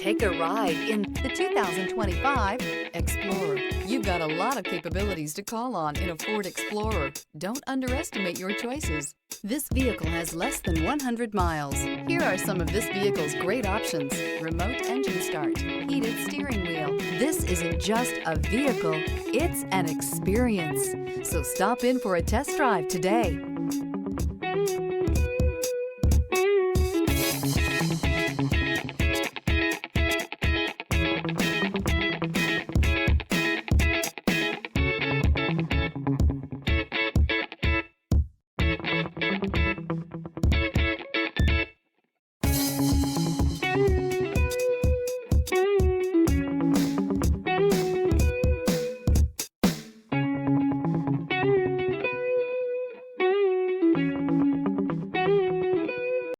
Take a ride in the 2025 Explorer. You've got a lot of capabilities to call on in a Ford Explorer. Don't underestimate your choices. This vehicle has less than 100 miles. Here are some of this vehicle's great options: remote engine start, heated steering wheel. This isn't just a vehicle, it's an experience. So stop in for a test drive today.